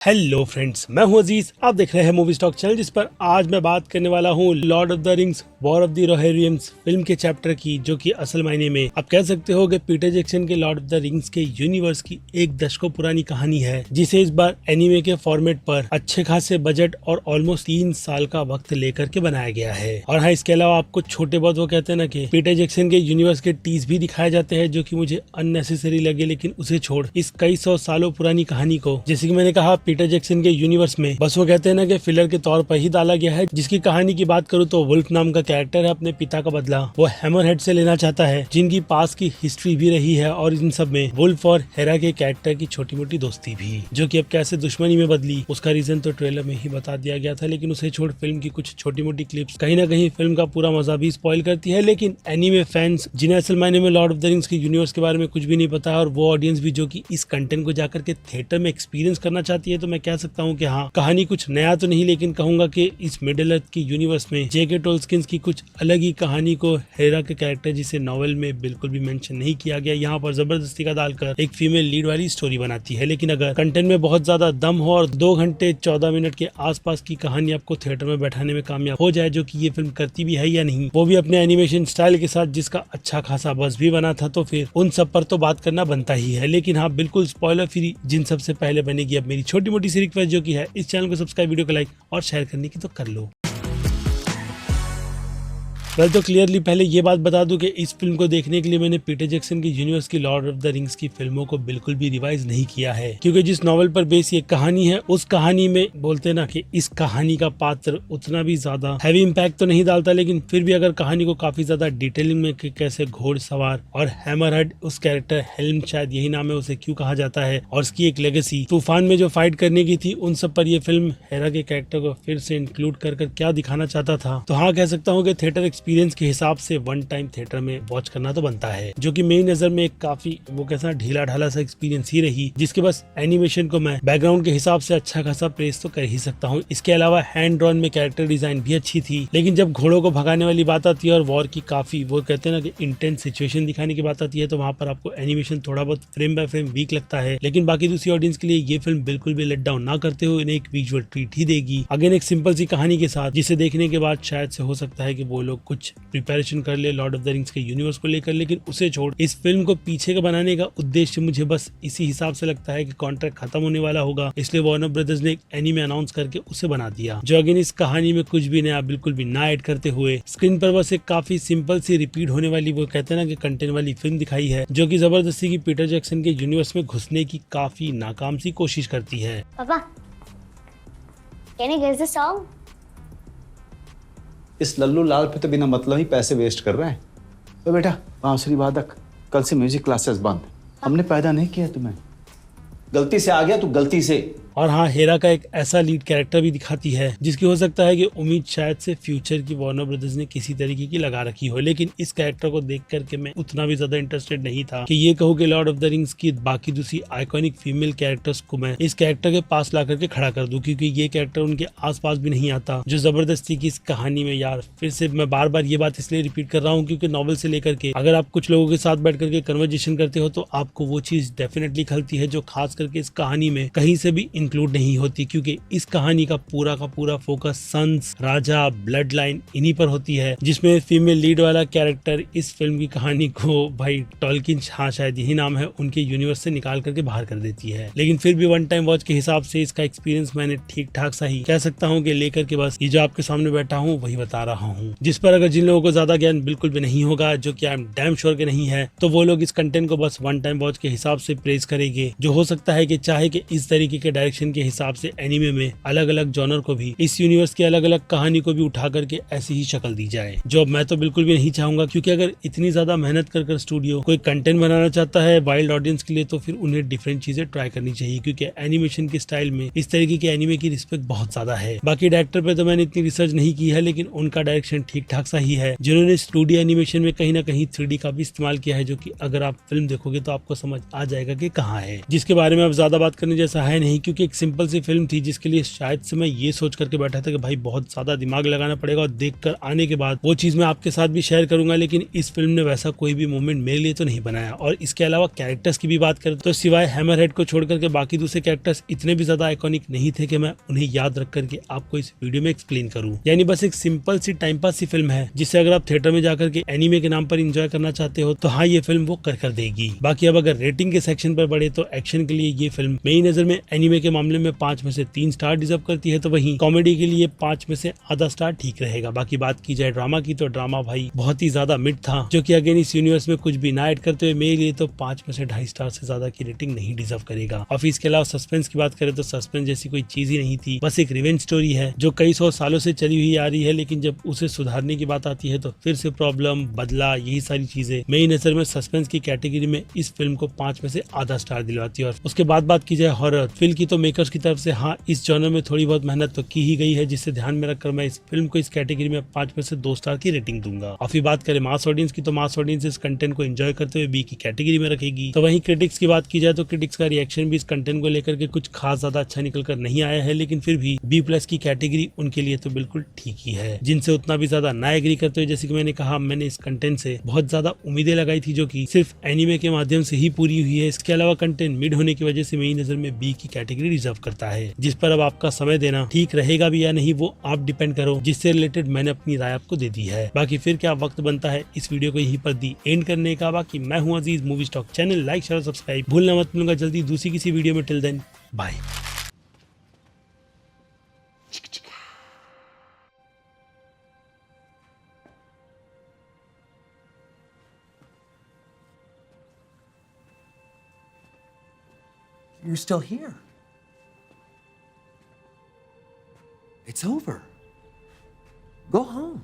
Hello friends, मैं हूं अजीज। आप देख रहे हैं मूवी स्टॉक चैनल, जिस पर आज मैं बात करने वाला हूं lord of the rings war of the rohirrim film के चैप्टर की, जो कि असल मायने में आप कह सकते हो कि पीटर जैक्सन के लॉर्ड ऑफ द रिंग्स के यूनिवर्स की एक दशकों पुरानी कहानी है, जिसे इस बार एनिमे के फॉर्मेट पर अच्छे खासे बजट और ऑलमोस्ट 3 साल का वक्त लेकर के बनाया गया है। और हाँ, इसके अलावा आपको छोटे बहुत वो कहते हैं ना कि पीटर जैक्सन के यूनिवर्स के टीज भी दिखाए जाते हैं, जो कि मुझे अननेसेसरी लगे, लेकिन उसे छोड़ इस कई सौ सालों पुरानी कहानी को, जैसे कि मैंने कहा, पीटर जैक्सन के यूनिवर्स में बस वो कहते हैं ना कि फिलर के तौर पर ही डाला गया है। जिसकी कहानी की बात करूँ तो वुल्फ नाम का कैरेक्टर है, अपने पिता का बदला वो हैमरहेड से लेना चाहता है, जिनकी पास की हिस्ट्री भी रही है, और इन सब में वुल्फ और हेरा के कैरेक्टर की छोटी मोटी दोस्ती भी, जो कि अब कैसे दुश्मनी में बदली उसका रीजन तो ट्रेलर में ही बता दिया गया था। लेकिन उसे छोड़ फिल्म की कुछ छोटी मोटी क्लिप्स कहीं ना कहीं फिल्म का पूरा मजा भी स्पॉइल करती है। लेकिन एनीमे फैंस जिन्हें असल मायने में लॉर्ड ऑफ द रिंग्स के यूनिवर्स के बारे में कुछ भी नहीं पता है, और वो ऑडियंस भी जो कि इस कंटेंट को जाकर के थिएटर में एक्सपीरियंस करना चाहती है, तो मैं कह सकता हूँ कि हाँ, कहानी कुछ नया तो नहीं, लेकिन कहूंगा कि इस मिडिल अर्थ की यूनिवर्स में जेके टोल्किन की कुछ अलग ही कहानी को हेरा के कैरेक्टर, जिसे नॉवेल में बिल्कुल भी मेंशन नहीं किया गया, यहाँ पर जबरदस्ती का डालकर एक फीमेल लीड वाली स्टोरी बनाती है। लेकिन अगर कंटेंट में बहुत ज्यादा दम हो और 2 घंटे 14 मिनट के आसपास की कहानी आपको थिएटर में बैठाने में कामयाब हो जाए, जो कि ये फिल्म करती भी है या नहीं, वो भी अपने एनिमेशन स्टाइल के साथ, जिसका अच्छा खासा बस भी बना था, तो फिर उन सब पर तो बात करना बनता ही है। लेकिन हाँ, बिल्कुल स्पॉइलर फ्री जिन सबसे पहले बनेगी अब मेरी छोटी मोटी सी रिक्वेस्ट, जो की है इस चैनल को सब्सक्राइब, वीडियो को लाइक और शेयर करने की तो कर लो। वेल, तो क्लियरली पहले ये बात बता दूं कि इस फिल्म को देखने के लिए मैंने पीटर जैक्सन की यूनिवर्स की लॉर्ड ऑफ द रिंग्स की फिल्मों को बिल्कुल भी रिवाइज नहीं किया है, क्योंकि जिस नॉवेल पर बेस ये कहानी है, उस कहानी में बोलते ना कि इस कहानी का पात्र उतना भी ज्यादा हैवी इम्पैक्ट तो नहीं डालता, लेकिन फिर भी अगर कहानी को काफी ज्यादा डिटेलिंग में कि कैसे घोड़सवार और हैमरहेड, उस कैरेक्टर हेल्म, शायद यही नाम है, उसे क्यों कहा जाता है, और उसकी एक लेगेसी तूफान में जो फाइट करने की थी, उन सब पर यह फिल्म हेरा के कैरेक्टर को फिर से इंक्लूड कर क्या दिखाना चाहता था, तो हाँ, कह सकता हूँ कि थिएटर एक्सपीरियंस के हिसाब से वन टाइम थिएटर में वॉच करना तो बनता है, जो कि मेरी नजर में एक काफी वो कैसा ढीला ढाला सा एक्सपीरियंस ही रही, जिसके बस एनिमेशन को मैं बैकग्राउंड के हिसाब से अच्छा खासा प्रेस तो कर ही सकता हूँ। इसके अलावा हैंड ड्रॉन में कैरेक्टर डिजाइन भी अच्छी थी, लेकिन जब घोड़ों को भगाने वाली बात आती है और वॉर की काफी वो कहते हैं ना कि इंटेंस सिचुएशन दिखाने की बात आती है, तो वहाँ पर आपको एनिमेशन थोड़ा बहुत फ्रेम बाय फ्रेम वीक लगता है। लेकिन बाकी दूसरी ऑडियंस के लिए ये फिल्म बिल्कुल भी लेट डाउन ना करते हुए इन्हें एक विजुअल ट्रीट ही देगी, अगेन एक सिंपल सी कहानी के साथ, जिसे देखने के बाद शायद से हो सकता है कि वो लोग कुछ प्रिपरेशन कर ले लॉर्ड ऑफ द रिंग्स के यूनिवर्स को लेकर। लेकिन उसे छोड़ इस फिल्म को पीछे का बनाने का उद्देश्य मुझे बस इसी हिसाब से लगता है कि कॉन्ट्रैक्ट खत्म होने वाला होगा, इसलिए वार्नर ब्रदर्स ने एक एनीमे अनाउंस करके उसे बना दिया, जो अगेन इस कहानी में कुछ भी नया बिल्कुल भी ना ऐड करते हुए स्क्रीन पर बस एक काफी सिंपल सी रिपीट होने वाली वो कहते हैं ना कि कंटेंट वाली फिल्म दिखाई है, जो कि जबरदस्ती की पीटर जैक्सन के यूनिवर्स में घुसने की काफी नाकाम सी कोशिश करती है। पापा, can you guess the song? इस लल्लू लाल पे तो बिना मतलब ही पैसे वेस्ट कर रहे हैं। तो बेटा, बांसुरी वादक, कल से म्यूजिक क्लासेस बंद। हमने पैदा नहीं किया तुम्हें, गलती से आ गया तू, गलती से। और हाँ, हेरा का एक ऐसा लीड कैरेक्टर भी दिखाती है जिसकी हो सकता है कि उम्मीद शायद से फ्यूचर की वार्नर ब्रदर्स ने किसी तरीके की लगा रखी हो, लेकिन इस कैरेक्टर को देख करके मैं उतना भी ज्यादा इंटरेस्टेड नहीं था कि ये कहूँ कि लॉर्ड ऑफ द रिंग्स की बाकी दूसरी आइकॉनिक फीमेल कैरेक्टर्स को मैं इस कैरेक्टर के पास ला करके खड़ा कर दूं, क्योंकि ये कैरेक्टर उनके आसपास भी नहीं आता, जो जबरदस्ती की इस कहानी में, यार फिर से मैं बार बार ये बात इसलिए रिपीट कर रहा हूँ क्योंकि नॉवल से लेकर के अगर आप कुछ लोगों के साथ बैठ करके कन्वर्जेशन करते हो, तो आपको वो चीज डेफिनेटली खलती है, जो खास करके इस कहानी में कहीं से भी इंक्लूड नहीं होती, क्योंकि इस कहानी का पूरा फोकस सन्स, राजा, ब्लड लाइन इन्हीं पर होती है, जिसमें फीमेल लीड वाला कैरेक्टर इस फिल्म की कहानी को भाई टॉल्किन, हाँ शायद यही नाम है, उनके यूनिवर्स से निकाल करके बाहर कर देती है। लेकिन फिर भी वन टाइम वॉच के हिसाब से इसका एक्सपीरियंस मैंने ठीक ठाक सा ही कह सकता हूँ कि लेकर के बस ये जो आपके सामने बैठा हूँ वही बता रहा हूँ, जिस पर अगर जिन लोगों को ज्यादा ज्ञान बिल्कुल भी नहीं होगा, जो कि आई एम डैम श्योर के नहीं है, तो वो लोग इस कंटेंट को बस वन टाइम वॉच के हिसाब से प्रेज करेंगे, जो हो सकता है कि चाहे कि इस तरीके के डायरेक्शन के हिसाब से एनीमे में अलग अलग जॉनर को भी, इस यूनिवर्स की अलग अलग कहानी को भी उठा करके ऐसी ही शक्ल दी जाए, जो मैं तो बिल्कुल भी नहीं चाहूंगा, क्योंकि अगर इतनी ज्यादा मेहनत कर स्टूडियो कोई कंटेंट बनाना चाहता है वाइल्ड ऑडियंस के लिए, तो फिर उन्हें डिफरेंट चीजें ट्राई करनी चाहिए, क्योंकि एनिमेशन के स्टाइल में इस तरीके के एनिमे की रिस्पेक्ट बहुत ज्यादा है। बाकी डायरेक्टर पे तो मैंने इतनी रिसर्च नहीं की है, लेकिन उनका डायरेक्शन ठीक ठाक सा ही है, जिन्होंने 2D एनिमेशन में कहीं ना कहीं 3D का भी इस्तेमाल किया है, जो कि अगर आप फिल्म देखोगे तो आपको समझ आ जाएगा कि कहाँ है, जिसके बारे में अब ज्यादा बात करने जैसा है नहीं, क्योंकि क्योंकि एक सिंपल सी फिल्म थी जिसके लिए शायद से मैं ये सोच करके बैठा था कि भाई बहुत ज्यादा दिमाग लगाना पड़ेगा और देखकर आने के बाद वो चीज मैं आपके साथ भी शेयर करूंगा, लेकिन इस फिल्म ने वैसा कोई भी मोमेंट मेरे लिए तो नहीं बनाया। और इसके अलावा कैरेक्टर्स की भी बात करें तो सिवाय हैमरहेड को छोड़ करके बाकी दूसरे कैरेक्टर्स इतने भी ज्यादा आइकॉनिक नहीं थे कि मैं उन्हें याद रख करके आपको इस वीडियो में एक्सप्लेन करूं। यानी बस एक सिंपल सी टाइम पास सी फिल्म है जिसे अगर आप थिएटर में जाकर के एनीमे के नाम पर एंजॉय करना चाहते हो तो हाँ, ये फिल्म वो कर देगी। बाकी अब अगर रेटिंग के सेक्शन पर बढ़े तो एक्शन के लिए ये फिल्म मेरी नजर में एनीमे के मामले में 5 में से 3 स्टार डिजर्व करती है, तो वहीं कॉमेडी के लिए 5 में से आधा स्टार ठीक रहेगा। बाकी बात की जाए ड्रामा की तो ड्रामा भाई बहुत ही ज्यादा मिड था, जो कि अगेन इस यूनिवर्स में कुछ भी ना ऐड करते हुए मेरे लिए तो 5 में से 2.5 स्टार से ज्यादा की रेटिंग नहीं डिजर्व करेगा। और इसके अलावा सस्पेंस की बात करें तो सस्पेंस जैसी कोई चीज ही नहीं थी, बस एक रिवेंज स्टोरी है जो कई 100 सालों से चली हुई आ रही है, लेकिन जब उसे सुधारने की बात आती है तो फिर से प्रॉब्लम, बदला, यही सारी चीजें मेरी नजर में सस्पेंस की कैटेगरी में इस फिल्म को 5 में से आधा स्टार दिलवाती है। और उसके बाद बात की जाए हॉरर फिल्म की तो मेकर्स की तरफ से हाँ, इस जॉनर में थोड़ी बहुत मेहनत तो की ही गई है, जिसे ध्यान में रखकर मैं इस फिल्म को इस कैटेगरी में 5 में से 2 स्टार की रेटिंग दूंगा। और फिर बात करें मास ऑडियंस की तो मास ऑडियंस इस कंटेंट को एंजॉय करते हुए बी की कैटेगरी में रखेगी। तो वहीं क्रिटिक्स की बात की जाए तो क्रिटिक्स का रिएक्शन भी इस कंटेंट को लेकर के कुछ खास ज्यादा अच्छा निकल कर नहीं आया है, लेकिन फिर भी B+ की कैटेगरी उनके लिए तो बिल्कुल ठीक ही है, जिनसे उतना भी ज्यादा ना एग्री करते हुए जैसे कि मैंने कहा, मैंने इस कंटेंट से बहुत ज्यादा उम्मीदें लगाई थी जो कि सिर्फ एनीमे के माध्यम से ही पूरी हुई है। इसके अलावा कंटेंट मिड होने की वजह से मेरी नजर में बी की कैटेगरी रिजर्व करता है, जिस पर अब आपका समय देना ठीक रहेगा भी या नहीं वो आप डिपेंड करो, जिससे रिलेटेड मैंने अपनी राय आपको दे दी है। बाकी फिर क्या वक्त बनता है इस वीडियो को यहीं पर दी एंड करने का। बाकी मैं हूं Aziz, movie stock channel like share subscribe भूलना मत। मिलूंगा जल्दी दूसरी किसी वीडियो में, till then bye. You're still here. It's over. Go home.